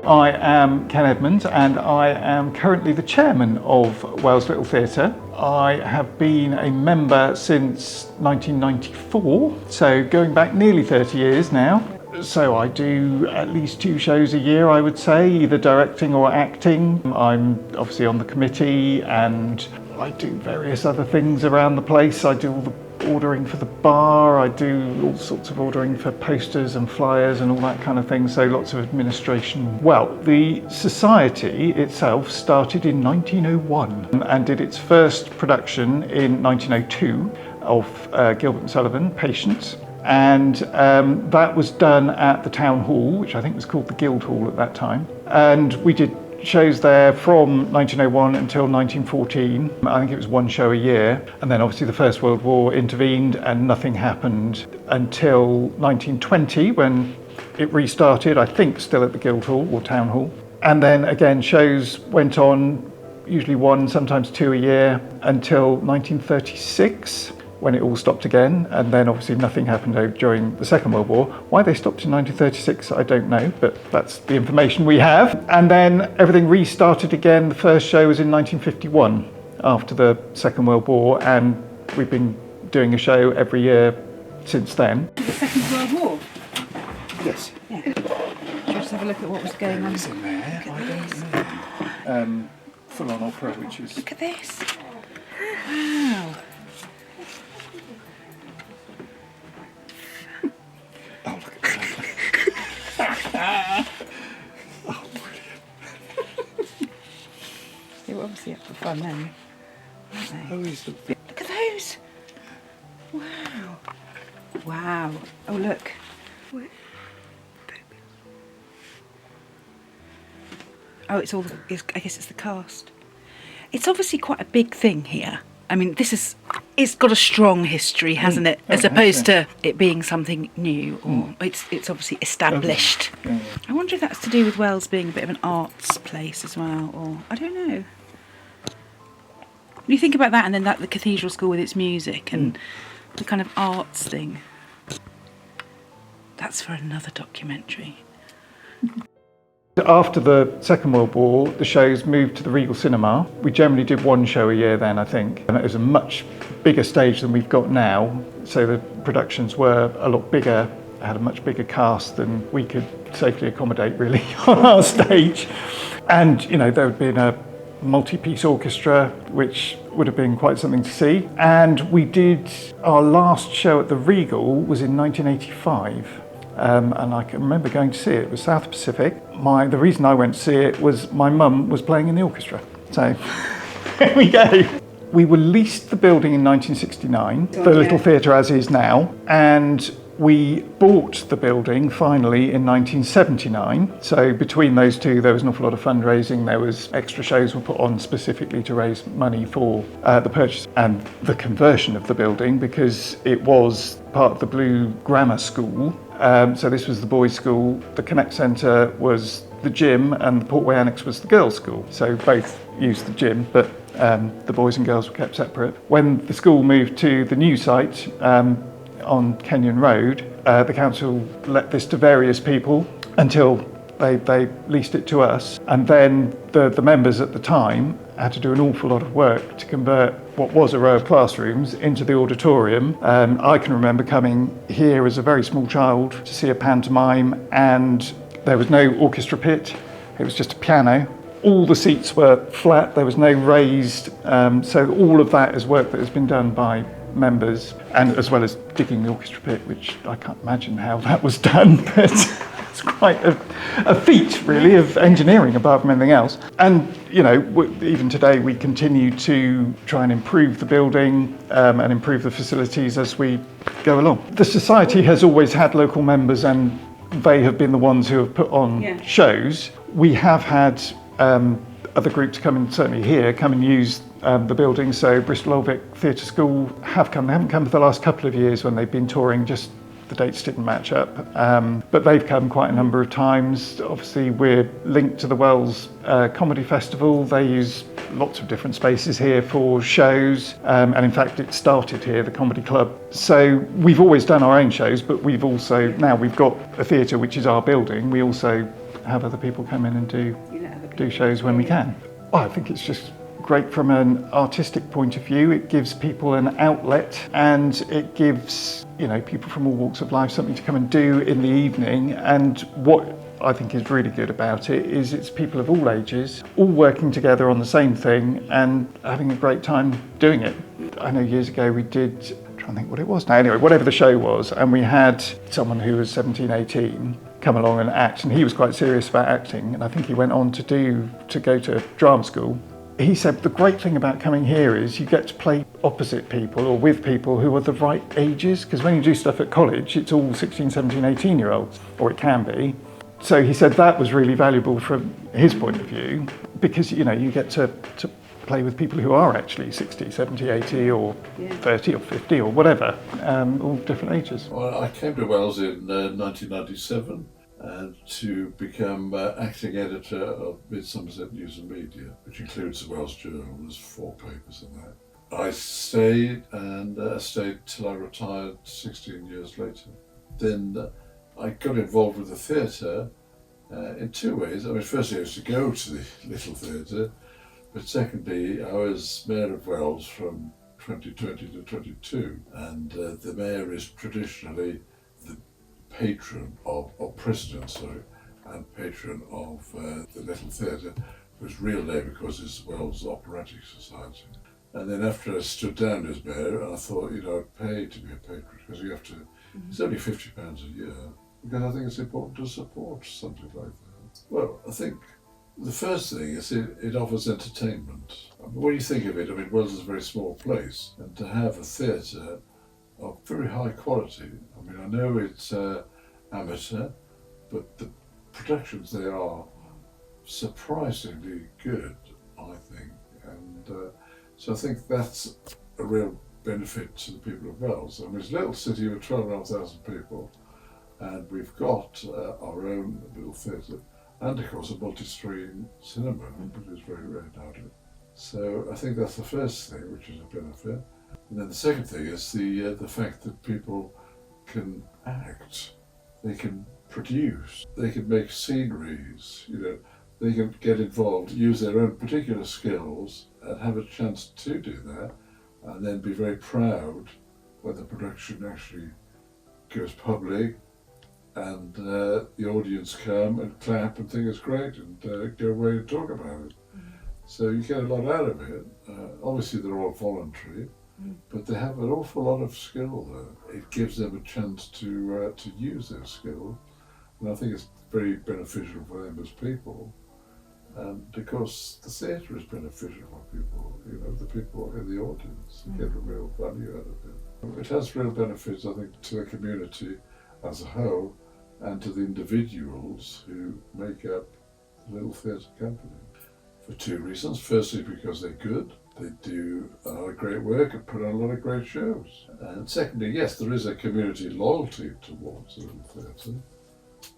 I am Ken Edmonds and I am currently the chairman of Wells Little Theatre. I have been a member since 1994, so going back nearly 30 years now. So I do at least 2 shows a year, I would say, either directing or acting. I'm obviously on the committee and I do various other things around the place. I do all the ordering for the bar, I do all sorts of ordering for posters and flyers and all that kind of thing, so lots of administration. Well, the society itself started in 1901 and did its first production in 1902 of Gilbert and Sullivan, Patience. And that was done at the town hall, which I think was called the Guild Hall at that time. And we did shows there from 1901 until 1914. I think it was 1 show a year. And then obviously the First World War intervened and nothing happened until 1920 when it restarted, I think still at the Guild Hall or Town Hall. And then again, shows went on, usually 1, sometimes 2 a year, until 1936. When it all stopped again, and then obviously nothing happened during the Second World War. Why they stopped in 1936, I don't know, but that's the information we have. And then everything restarted again. The first show was in 1951, after the Second World War, and we've been doing a show every year since then. The Second World War? Yes. Yeah. Should we just have a look at what was going on? It's in there. Look at this. Full-on opera, which is... Look at this. Wow. Oh, look at that. Oh, brilliant. They were obviously up for fun then, weren't they? Oh, he's the... Look at those. Wow. Wow. Oh, look. Oh, it's all, I guess it's the cast. It's obviously quite a big thing here. I mean, it's got a strong history, hasn't it? As opposed to it being something new, or it's obviously established. Yeah. I wonder if that's to do with Wells being a bit of an arts place as well, or I don't know. When you think about that, and then the cathedral school with its music and the kind of arts thing, that's for another documentary. After the Second World War, the shows moved to the Regal Cinema. We generally did 1 show a year then, I think. And it was a much bigger stage than we've got now. So the productions were a lot bigger, had a much bigger cast than we could safely accommodate really on our stage. And, you know, there had been a multi-piece orchestra, which would have been quite something to see. And we did, our last show at the Regal was in 1985. And I can remember going to see it. It was South Pacific. The reason I went to see it was my mum was playing in the orchestra. So there we go. We were leased the building in 1969, the Little Theatre as is now, and we bought the building finally in 1979. So between those two, there was an awful lot of fundraising. There was extra shows were put on specifically to raise money for the purchase and the conversion of the building, because it was part of the Blue Grammar School. So this was the boys' school, the Connect Centre was the gym, and the Portway Annex was the girls' school. So both used the gym, but the boys and girls were kept separate. When the school moved to the new site on Kenyon Road, the council let this to various people until they leased it to us. And then the members at the time had to do an awful lot of work to convert what was a row of classrooms into the auditorium. I can remember coming here as a very small child to see a pantomime, and there was no orchestra pit, it was just a piano. All the seats were flat, there was no raised, so all of that is work that has been done by members, and as well as digging the orchestra pit, which I can't imagine how that was done, but it's quite a feat really of engineering apart from anything else. And you know, even today we continue to try and improve the building and improve the facilities as we go along. The society has always had local members, and they have been the ones who have put on shows. We have had other groups come in, certainly here, come and use the building. So Bristol Old Vic Theatre School have come. They haven't come for the last couple of years when they've been touring, just the dates didn't match up. But they've come quite a number of times. Obviously we're linked to the Wells Comedy Festival. They use lots of different spaces here for shows, and in fact it started here, the Comedy Club. So we've always done our own shows, but we've also, now we've got a theatre which is our building, we also have other people come in and do shows when we can. I think it's just great from an artistic point of view. It gives people an outlet, and it gives, you know, people from all walks of life something to come and do in the evening. And what I think is really good about it is it's people of all ages, all working together on the same thing and having a great time doing it. I know years ago we did, I'm trying to think what it was now, anyway, whatever the show was, and we had someone who was 17, 18 come along and act, and he was quite serious about acting, and I think he went on to go to drama school. He said the great thing about coming here is you get to play opposite people or with people who are the right ages, because when you do stuff at college it's all 16, 17, 18 year olds, or it can be. So he said that was really valuable from his point of view, because you know you get to play with people who are actually 60, 70, 80 or 30 or 50 or whatever, all different ages. Well, I came to Wells in 1997 and to become acting editor of Mid-Somerset News and Media, which includes the Wells Journal. There's 4 papers in that. I stayed till I retired 16 years later. Then I got involved with the theatre in 2 ways. I mean, firstly I used to go to the Little Theatre, but secondly I was Mayor of Wells from 2020 to 22, and the Mayor is traditionally the patron of president, sorry, and patron of the Little Theatre, whose real name, of course, is Wells Operatic Society. And then after I stood down as mayor, and I thought, you know, I'd pay to be a patron, because you have to, it's only £50 a year, because I think it's important to support something like that. Well, I think the first thing is it offers entertainment. I mean, when you think of it, I mean, Wells is a very small place, and to have a theatre of very high quality. I mean, I know it's amateur, but the productions there are surprisingly good, I think. And so I think that's a real benefit to the people of Wells. I mean, it's a little city with 12,500 people, and we've got our own little theatre, and of course a multi-screen cinema, which is very rare nowadays. So I think that's the first thing, which is a benefit. And then the second thing is the fact that people can act, they can produce, they can make sceneries, you know, they can get involved, use their own particular skills and have a chance to do that, and then be very proud when the production actually goes public and the audience come and clap and think it's great and go away and talk about it. So you get a lot out of it. Obviously they're all voluntary, but they have an awful lot of skill there. It gives them a chance to use their skill, and I think it's very beneficial for them as people. And because the theatre is beneficial for people, you know, the people in the audience get a real value out of it. It has real benefits, I think, to the community as a whole and to the individuals who make up the Little Theatre Company. For 2 reasons. Firstly, because they're good. They do a lot of great work and put on a lot of great shows. And secondly, yes, there is a community loyalty towards the Little Theatre.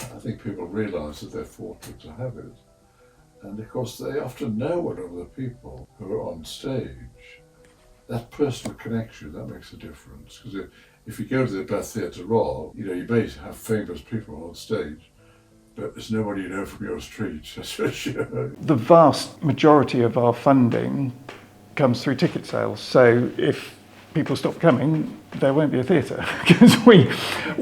I think people realise that they're fortunate to have it. And of course, they often know one of the people who are on stage. That personal connection, that makes a difference. Because if you go to the Bath Theatre Royal, you know, you may have famous people on stage, but there's nobody you know from your street, that's for sure. The vast majority of our funding comes through ticket sales. So if people stop coming, there won't be a theatre. Because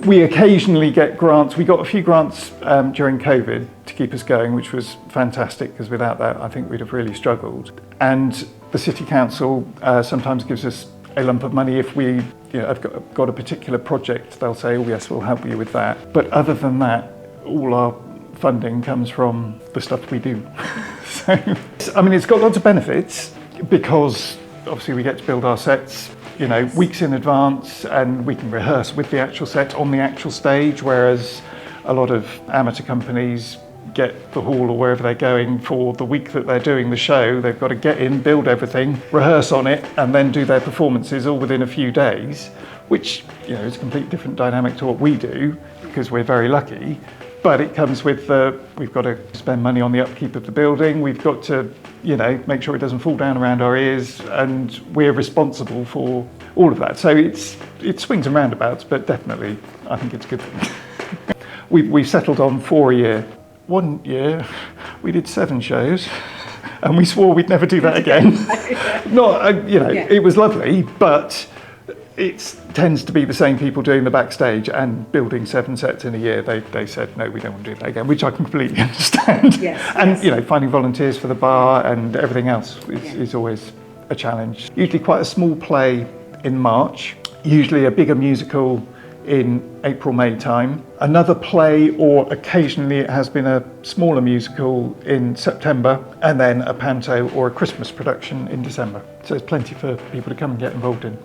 we occasionally get grants. We got a few grants during COVID to keep us going, which was fantastic, because without that, I think we'd have really struggled. And the City Council sometimes gives us a lump of money if we have got a particular project. They'll say, oh yes, we'll help you with that. But other than that, all our funding comes from the stuff we do. So, I mean, it's got lots of benefits because obviously we get to build our sets, you know, weeks in advance, and we can rehearse with the actual set on the actual stage, whereas a lot of amateur companies get the hall or wherever they're going for the week that they're doing the show. They've got to get in, build everything, rehearse on it, and then do their performances all within a few days, which, you know, is a completely different dynamic to what we do because we're very lucky. But it comes with we've got to spend money on the upkeep of the building. We've got to, make sure it doesn't fall down around our ears, and we're responsible for all of that. So it swings and roundabouts, but definitely I think it's a good thing. We've settled on 4 a year. One year we did 7 shows, and we swore we'd never do that again. It was lovely, but it tends to be the same people doing the backstage and building 7 sets in a year. They said, no, we don't want to do that again, which I completely understand. Yes, and, finding volunteers for the bar and everything else is always a challenge. Usually quite a small play in March, usually a bigger musical in April, May time. Another play, or occasionally it has been a smaller musical in September, and then a panto or a Christmas production in December. So there's plenty for people to come and get involved in.